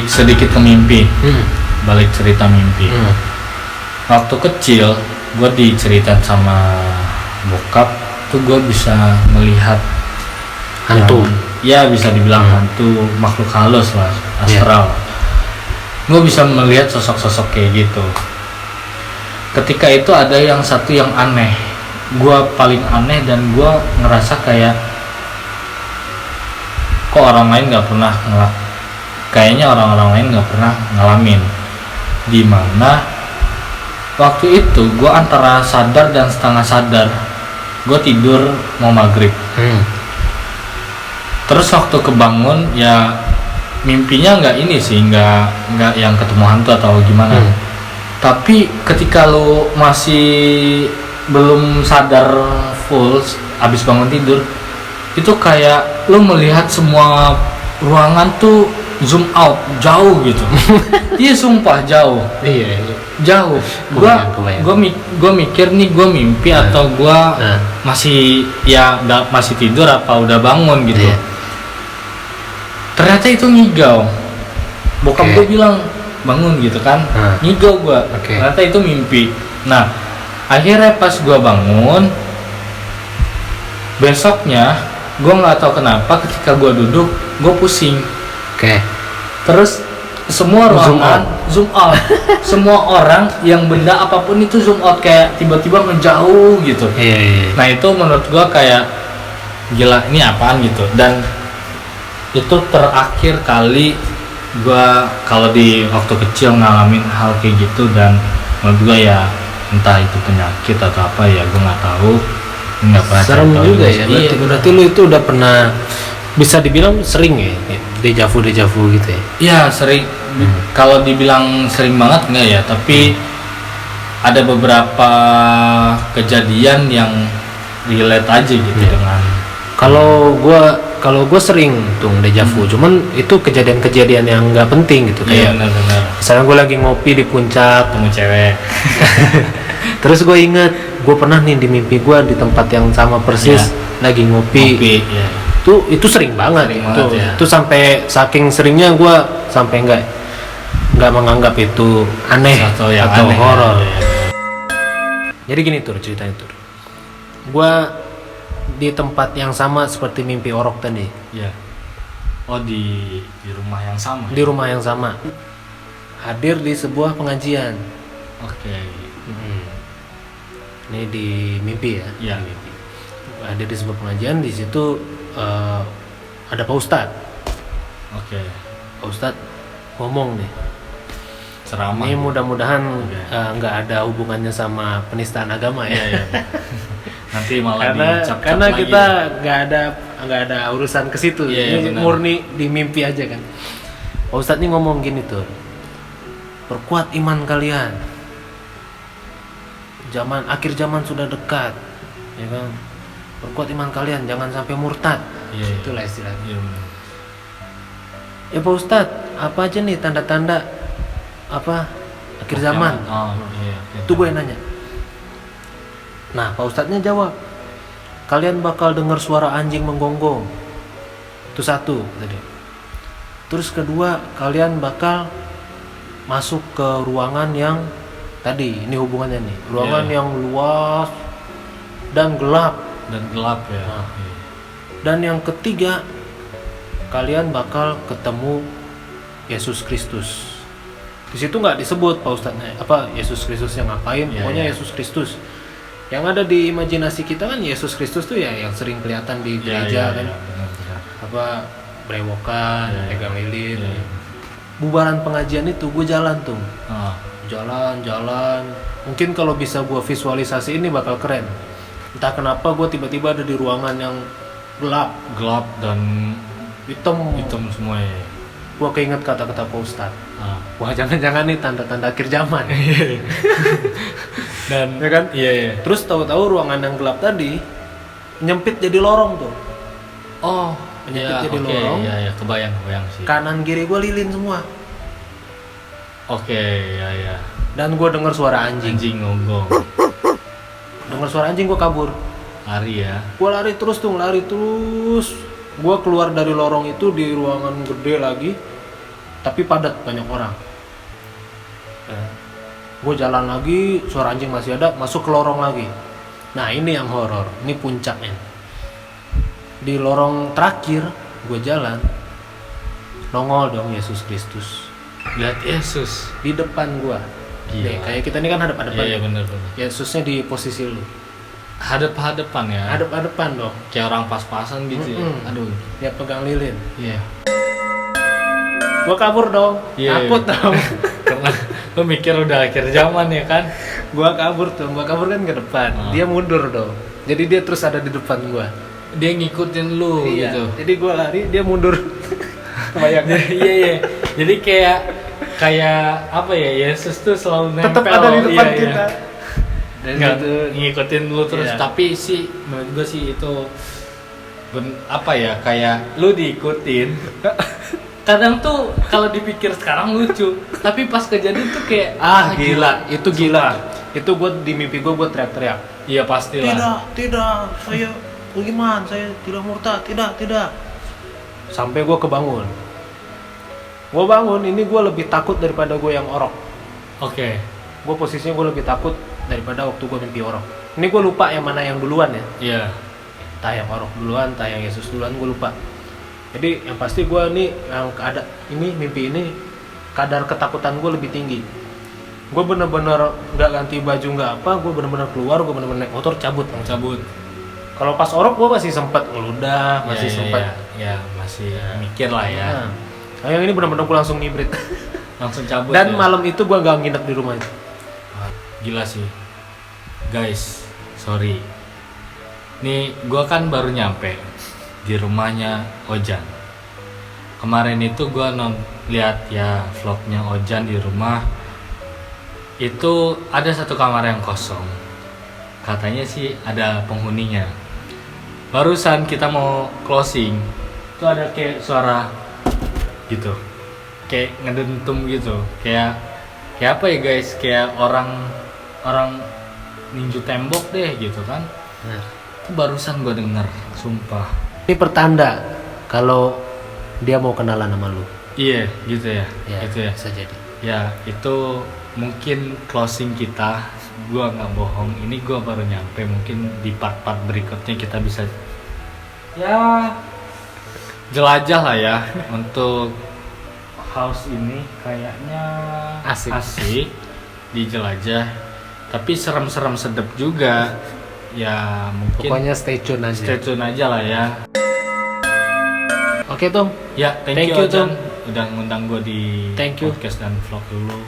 sedikit ke mimpi. Balik cerita mimpi. Waktu kecil gue diceritain sama bokap tuh gue bisa melihat hantu. Ya bisa dibilang hantu, makhluk halus lah, astral. Gue bisa melihat sosok-sosok kayak gitu. Ketika itu ada yang satu yang aneh, gue paling aneh dan gue ngerasa kayak kok orang lain nggak pernah kayaknya orang-orang lain nggak pernah ngalamin. Dimana waktu itu gue antara sadar dan setengah sadar, gue tidur mau maghrib. Terus waktu kebangun ya mimpinya nggak ini sih, nggak yang ketemu hantu atau gimana. Tapi ketika lo masih belum sadar full abis bangun tidur, itu kayak lo melihat semua ruangan tuh zoom out jauh gitu. Iya sumpah jauh. Iya. Jauh. Gua mikir nih gue mimpi atau gue masih masih tidur apa udah bangun gitu. Ternyata itu ngigau. Bokap gue bilang bangun gitu kan. Ngigau gue. Ternyata itu mimpi. Nah akhirnya pas gue bangun, besoknya gue nggak tahu kenapa ketika gue duduk gue pusing. Terus semua ruangan zoom out. Semua orang yang benda apapun itu zoom out, kayak tiba-tiba ngejauh gitu. Nah itu menurut gue kayak gila, ini apaan gitu. Dan itu terakhir kali gue kalau di waktu kecil ngalamin hal kayak gitu. Dan menurut gue ya entah itu penyakit atau apa ya gue nggak tahu, nggak pernah. Serem juga ya. Berarti lu itu udah pernah, bisa dibilang sering ya dejavu gitu ya? Iya sering. Kalau dibilang sering banget enggak ya, tapi ada beberapa kejadian yang relate aja gitu dengan. Kalau gue sering tuh dejavu, cuman itu kejadian-kejadian yang nggak penting gitu. Kayak benar. Misalnya gue lagi ngopi di puncak, ketemu cewek. Terus gue inget gue pernah nih di mimpi gue di tempat yang sama persis lagi ngopi. Itu sering banget. Itu sampai saking seringnya gue sampai nggak menganggap itu aneh atau horor. Jadi gini tuh ceritanya tuh, gue di tempat yang sama seperti mimpi Orok tadi. Oh di rumah yang sama. Di rumah yang sama. Hadir di sebuah pengajian. Ini di mimpi ya. Di mimpi. Hadir di sebuah pengajian, di situ ada Pak Ustadz. Pak Ustadz ngomong nih. Ceramah. Ini mudah-mudahan nggak ada hubungannya sama penistaan agama ya. Nanti malah dicap-cap karena lagi. Kita nggak ada urusan ke situ. Ini murni di mimpi aja kan. Pak Ustadz nih ngomong gini tuh, perkuat iman kalian. Akhir zaman sudah dekat, ya kan. Perkuat iman kalian, jangan sampai murtad. Itulah istilahnya. Ya Pak Ustadz, apa aja nih tanda-tanda akhir zaman? Itu gue yang nanya. Nah Pak Ustadznya jawab, kalian bakal dengar suara anjing menggonggong. Itu satu tadi. Terus kedua, kalian bakal masuk ke ruangan yang tadi, ini hubungannya nih, ruangan yang luas dan gelap ya. Dan yang ketiga, kalian bakal ketemu Yesus Kristus. Di situ nggak disebut Pak Ustadznya Yesus Kristusnya ngapain, pokoknya Yesus Kristus. Yang ada di imajinasi kita kan Yesus Kristus tuh ya yang sering kelihatan di gereja kan. Benar. Brewokan, pegang lilin. Bubaran pengajian itu gue jalan tuh. Jalan. Mungkin kalau bisa gue visualisasi ini bakal keren. Entah kenapa gue tiba-tiba ada di ruangan yang gelap dan hitam semua ya. Gue keinget kata-kata Pak Ustadz. Wah jangan-jangan nih tanda-tanda akhir zaman. Dan ya kan? Terus tahu-tahu ruangan yang gelap tadi nyempit jadi lorong tuh. Nyempit jadi lorong. Kebayang sih. Kanan kiri gue lilin semua. Ya. Dan gue dengar suara anjing ngonggong. Dengar suara anjing, gue kabur. Lari ya. Gue lari terus. Gue keluar dari lorong itu di ruangan gede lagi. tapi padat, banyak orang. Gue jalan lagi, suara anjing masih ada, masuk ke lorong lagi. Nah ini yang horor, ini puncaknya. Di lorong terakhir gue jalan, nongol dong Yesus Kristus. Lihat Yesus Di depan gue. Nih, kayak kita ini kan hadap-hadapan. Iya bener. Yesusnya di posisi lu. Hadap-hadapan ya. Hadap-hadapan dong. Kayak orang pas-pasan gitu ya. Aduh. Dia pegang lilin. Iya. Gue kabur dong. Iya, Takut iya. dong. Karena lu mikir udah akhir zaman ya kan. Gua kabur kan ke depan. Dia mundur dong. Jadi dia terus ada di depan gua. Dia ngikutin lu gitu. Jadi gua lari, dia mundur. Kebayang. Iya. Jadi kayak apa ya, Yesus tuh selalu nempel. Tetap ada di depan Iya. kita. Dan Nggak itu ngikutin lu terus. Iya. Tapi sih menurut gue sih itu apa ya, kayak lu diikutin. Kadang tuh kalau dipikir sekarang lucu, tapi pas kejadian tuh kayak gila, itu gila. Itu gua di mimpi gua teriak-teriak. Iya pastilah. Tidak, saya bagaimana? Saya tidak murtad, tidak. Sampai gua kebangun. Gua bangun, ini gua lebih takut daripada gua yang orok. Oke. Gua posisinya gua lebih takut daripada waktu gua mimpi orok. Ini gua lupa yang mana yang duluan ya. Iya. Entah yang orok duluan, entah yang Yesus duluan, gua lupa. Jadi yang pasti gua nih yang ada ini mimpi ini kadar ketakutan gua lebih tinggi. Gue bener-bener nggak ganti baju nggak apa, gue bener-bener keluar, gue bener-bener naik motor cabut. Kalau pas orok gue masih sempat ngeludah, masih sempat masih mikir lah ya. Nah, yang ini bener-bener gue langsung ngibrit. Langsung cabut. Dan ya? malam itu gue nggak nginep di rumah itu. Gila sih, guys, sorry. Nih gue kan baru nyampe di rumahnya Ojan. Kemarin itu gue lihat ya vlognya Ojan di rumah. Itu ada satu kamar yang kosong. Katanya sih ada penghuninya. Barusan kita mau closing, itu ada kayak suara gitu, kayak ngedentum gitu, kayak apa ya guys, kayak orang ninju tembok deh gitu kan. Itu barusan gue denger, sumpah. Ini pertanda kalau dia mau kenalan sama lu. Iya gitu ya, gitu ya. Bisa jadi. Ya itu mungkin closing kita. Gua nggak bohong, ini gua baru nyampe. Mungkin di part-part berikutnya kita bisa ya jelajah lah ya untuk house ini. Kayaknya asik dijelajah, tapi serem-serem sedep juga ya. Mungkin Pokoknya stay tune aja lah ya. Oke Tom. Ya thank you Tom udah ngundang gue di Thank you. podcast dan vlog dulu.